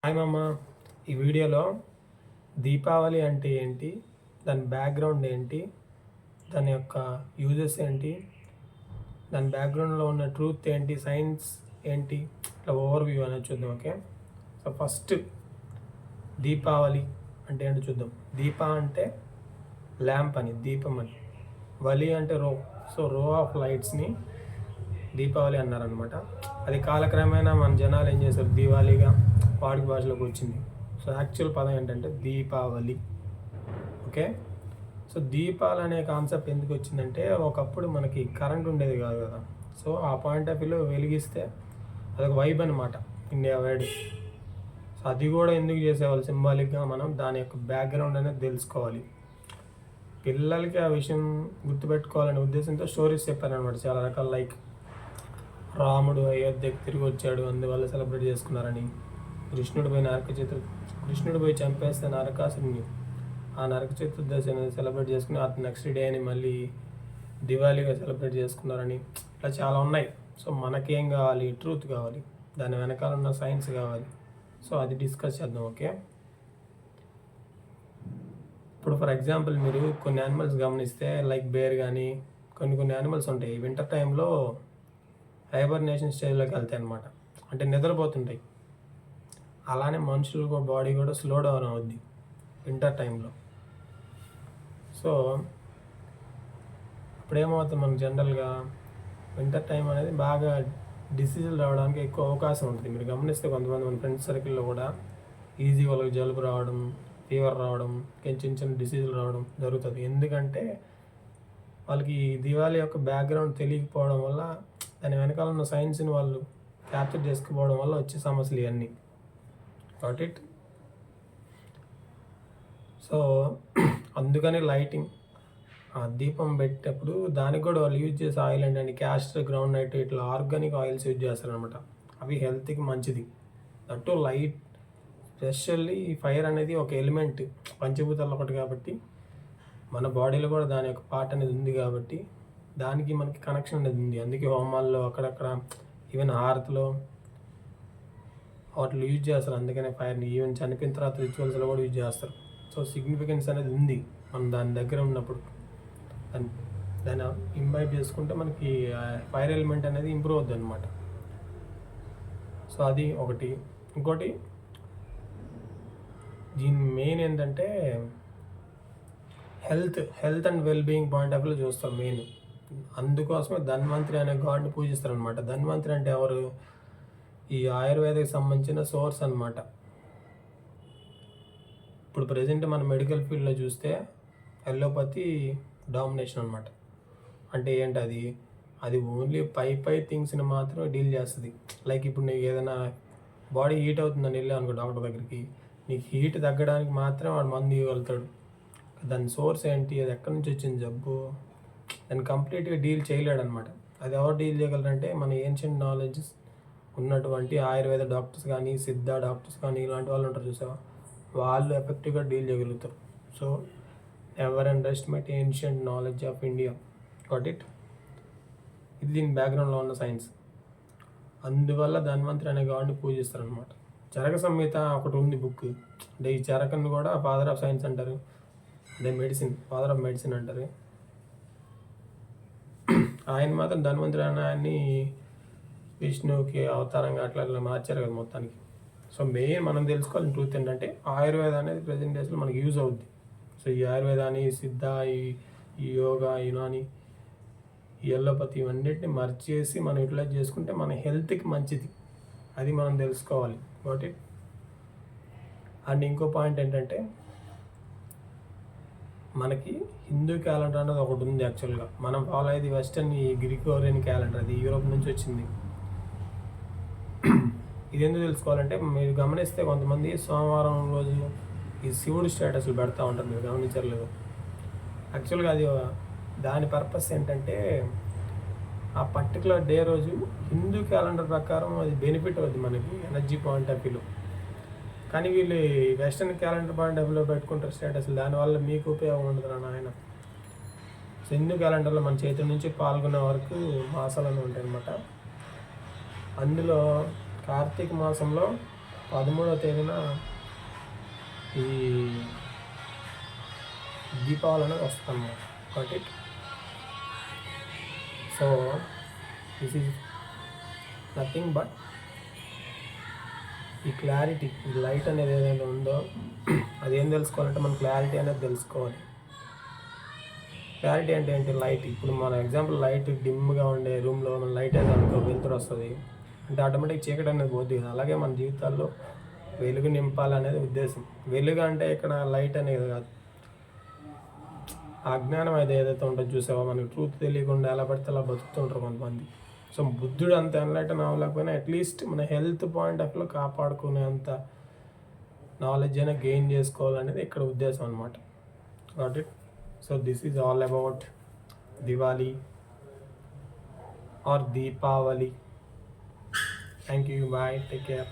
Hi మామ. ఈ వీడియోలో దీపావళి అంటే ఏంటి, దాని బ్యాక్గ్రౌండ్ ఏంటి, దాని యొక్క యూజెస్ ఏంటి, దాని బ్యాక్గ్రౌండ్లో ఉన్న ట్రూత్ ఏంటి, సైన్స్ ఏంటి, ఇట్లా ఓవర్ వ్యూ అనేది చూద్దాం. ఓకే, సో ఫస్ట్ దీపావళి అంటే ఏంటో చూద్దాం. దీప అంటే ల్యాంప్ అని, దీపం అని, వలి అంటే రో, సో రో ఆఫ్ లైట్స్ని దీపావళి అన్నారనమాట. అది కాలక్రమేణా మన జనాలు ఏం చేశారు, దీవాళిగా వాడుక భాషలోకి వచ్చింది. సో యాక్చువల్ పదం ఏంటంటే దీపావళి. ఓకే, సో దీపాలు అనే కాన్సెప్ట్ ఎందుకు వచ్చిందంటే, ఒకప్పుడు మనకి కరెంట్ ఉండేది కాదు కదా. సో ఆ పాయింట్ ఆఫ్ వ్యూలో వెలిగిస్తే అదొక వైబ్ అనమాట, ఇండియా వైడ్. సో అది కూడా ఎందుకు చేసేవాళ్ళు, సింబాలిక్గా మనం దాని యొక్క బ్యాక్గ్రౌండ్ అనేది తెలుసుకోవాలి. పిల్లలకి ఆ విషయం గుర్తుపెట్టుకోవాలనే ఉద్దేశంతో స్టోరీస్ చెప్పారనమాట చాలా రకాల. లైక్ రాముడు అయోధ్యకు తిరిగి వచ్చాడు, అందువల్ల సెలబ్రేట్ చేసుకున్నారని. కృష్ణుడు పోయి చంపేస్తే నరకాసురుని, ఆ నరక చతుర్దశి అనేది సెలబ్రేట్ చేసుకుని ఆ నెక్స్ట్ డే అని మళ్ళీ దివాళీగా సెలబ్రేట్ చేసుకున్నారని. ఇట్లా చాలా ఉన్నాయి. సో మనకేం కావాలి, ట్రూత్ కావాలి, దాని వెనకాల ఉన్న సైన్స్ కావాలి. సో అది డిస్కస్ చేద్దాం. ఓకే, ఇప్పుడు ఫర్ ఎగ్జాంపుల్ మీరు కొన్ని యానిమల్స్ గమనిస్తే, లైక్ బేర్ కానీ కొన్ని యానిమల్స్ ఉంటాయి, వింటర్ టైంలో హైబర్నేషన్ స్టేజ్లోకి వెళ్తాయి అనమాట, అంటే నిద్రపోతుంటాయి. అలానే మనుషులు బాడీ కూడా స్లో డౌన్ అవుద్ది వింటర్ టైంలో. సో అప్పుడేమవుతుంది, మనకు జనరల్గా వింటర్ టైం అనేది బాగా డిసీజులు రావడానికి ఎక్కువ అవకాశం ఉంటుంది. మీరు గమనిస్తే కొంతమంది మన ఫ్రెండ్స్ సర్కిల్లో కూడా ఈజీ వాళ్ళకి జలుబు రావడం, ఫీవర్ రావడం, చిన్న చిన్న డిసీజులు రావడం జరుగుతుంది. ఎందుకంటే వాళ్ళకి దివాళీ యొక్క బ్యాక్గ్రౌండ్ తెలియకపోవడం వల్ల, దాని వెనకాల ఉన్న సైన్స్ని వాళ్ళు క్యాప్చర్ చేసుకుపోవడం వల్ల వచ్చే సమస్యలు ఇవన్నీ. Got it. సో అందుకని లైటింగ్, ఆ దీపం పెట్టేటప్పుడు దానికి కూడా వాళ్ళు యూజ్ చేసే ఆయిల్ ఏంటంటే క్యాస్టర్, గ్రౌండ్ నైట్, ఇట్లా ఆర్గానిక్ ఆయిల్స్ యూజ్ చేస్తారనమాట. అవి హెల్త్కి మంచిది. దట్టు లైట్, స్పెషల్లీ ఫైర్ అనేది ఒక ఎలిమెంట్, పంచభూతాలు ఒకటి కాబట్టి మన బాడీలో కూడా దాని యొక్క పార్ట్ అనేది ఉంది కాబట్టి దానికి మనకి కనెక్షన్ అనేది ఉంది. అందుకే హోమాల్లో అక్కడక్కడ, ఈవెన్ హారతిలో వాటిలో యూజ్ చేస్తారు. అందుకనే ఫైర్ని ఈవెన్ చనిపోయిన తర్వాత రిచువల్స్లో కూడా యూజ్ చేస్తారు. సో సిగ్నిఫికెన్స్ అనేది ఉంది మనం దాని దగ్గర ఉన్నప్పుడు. దాన్ని ఇంబైబ్ చేసుకుంటే మనకి ఫైర్ ఎలిమెంట్ అనేది ఇంప్రూవ్ అవుద్ది అనమాట. సో అది ఒకటి. ఇంకోటి, దీని మెయిన్ ఏంటంటే health and wellbeing point of వ్యూలో చూస్తాం మెయిన్. అందుకోసమే ధన్వంతరి అనే గాడ్ని పూజిస్తారు అనమాట. ధన్వంతరి అంటే ఎవరు, ఈ ఆయుర్వేదకి సంబంధించిన సోర్స్ అనమాట. ఇప్పుడు ప్రజెంట్ మన మెడికల్ ఫీల్డ్లో చూస్తే ఎల్లోపతి డామినేషన్ అనమాట. అంటే ఏంటి, అది ఓన్లీ పై థింగ్స్ని మాత్రం డీల్ చేస్తుంది. లైక్ ఇప్పుడు నీకు ఏదైనా బాడీ హీట్ అవుతుందని వెళ్ళావు అనుకో డాక్టర్ దగ్గరికి, నీకు హీట్ తగ్గడానికి మాత్రం వాడు మందు ఇవ్వగలుగుతాడు. దాని సోర్స్ ఏంటి, అది ఎక్కడి నుంచి వచ్చింది జబ్బు, దాన్ని కంప్లీట్గా డీల్ చేయలేడు అనమాట. అది ఎవరు డీల్ చేయగలరంటే మన ఏన్షియంట్ నాలెడ్జ్ ఉన్నటువంటి ఆయుర్వేద డాక్టర్స్ కానీ, సిద్ధ డాక్టర్స్ కానీ, ఇలాంటి వాళ్ళు ఉంటారు చూసావా, వాళ్ళు ఎఫెక్టివ్గా డీల్ చేయగలుగుతారు. So ever under estimate ancient knowledge of India. Got it. ఇది దీని బ్యాక్గ్రౌండ్లో ఉన్న సైన్స్. అందువల్ల ధన్వంతరి అనే గాడ్ని పూజిస్తారు అనమాట. చరక సంహిత ఒకటి ఉంది బుక్. అంటే ఈ చరకను కూడా ఫాదర్ ఆఫ్ సైన్స్ అంటారు, అదే మెడిసిన్, ఫాదర్ ఆఫ్ మెడిసిన్ అంటారు. ఆయన మాత్రం ధన్వంతరి అనే ఆయన్ని విష్ణువుకి అవతారంగా అట్లా మార్చారు కదా మొత్తానికి. సో మెయిన్ మనం తెలుసుకోవాలని ట్రూత్ ఏంటంటే, ఆయుర్వేద అనేది ప్రజెంట్ డేస్లో మనకి యూజ్ అవుద్ది. సో ఈ ఆయుర్వేదాన్ని, సిద్ధ, ఈ యోగా, యునాని, ఈ ఎల్లోపతి, ఇవన్నిటిని మర్చి చేసి మనం యూటిలైజ్ చేసుకుంటే మన హెల్త్కి మంచిది. అది మనం తెలుసుకోవాలి. What it. అండ్ ఇంకో పాయింట్ ఏంటంటే, మనకి హిందూ క్యాలెండర్ అనేది ఒకటి ఉంది. యాక్చువల్గా మనం ఫాలో అయ్యేది వెస్టర్న్, ఈ గ్రిగోరియన్ క్యాలెండర్, అది యూరోప్ నుంచి వచ్చింది. ఇది ఎందుకు తెలుసుకోవాలంటే, మీరు గమనిస్తే కొంతమంది సోమవారం రోజు ఈ శివుడు స్టేటస్లు పెడతా ఉంటారు, మీరు గమనించలేదు. యాక్చువల్గా అది దాని పర్పస్ ఏంటంటే, ఆ పర్టికులర్ డే రోజు హిందూ క్యాలెండర్ ప్రకారం అది బెనిఫిట్ అవుతుంది మనకి ఎనర్జీ పాయింట్ ఆఫ్ వ్యూలో. కానీ వీళ్ళు వెస్టర్న్ క్యాలెండర్ పాయింట్ ఆఫ్ వ్యూలో పెట్టుకుంటారు స్టేటస్లు. దానివల్ల మీకు ఉపయోగం ఉండదు నాయన. సో హిందూ క్యాలెండర్లో మన చైత్ర నుంచి పాల్గొనే వరకు మాసాలను ఉంటాయి అన్నమాట. అందులో కార్తీక మాసంలో 13వ తేదీన ఈ దీపావళి అనేది వస్తుంది అన్నమాట. So this is nothing but ఈ క్లారిటీ, ఈ లైట్ అనేది ఏదైతే ఉందో అదేం తెలుసుకోవాలంటే మనం క్లారిటీ అనేది తెలుసుకోవాలి. క్లారిటీ అంటే ఏంటి? లైట్. ఇప్పుడు మన ఎగ్జాంపుల్ లైట్ డిమ్గా ఉండే రూమ్లో మన లైట్ అయితే అనుకో వెలుతురు వస్తుంది అంటే ఆటోమేటిక్ చీకటి అనేది పోద్ది కదా. అలాగే మన జీవితాల్లో వెలుగు నింపాలనేది ఉద్దేశం. వెలుగు అంటే ఇక్కడ లైట్ అనేది కాదు, అజ్ఞానం అయితే ఏదైతే ఉంటుందో చూసావా, మనకి ట్రూత్ తెలియకుండా ఎలా పడితే అలా బతుకుతుంటారు కొంతమంది. సో బుద్ధుడు అంత ఎన్లైటన్ అవ్వలేకపోయినా అట్లీస్ట్ మన హెల్త్ పాయింట్ ఆఫ్ వ్యూలో కాపాడుకునేంత నాలెడ్జ్ అయినా గెయిన్ చేసుకోవాలనేది ఇక్కడ ఉద్దేశం అనమాట. Got it? So this is all about Diwali or Deepavali. Thank you, bye, take care.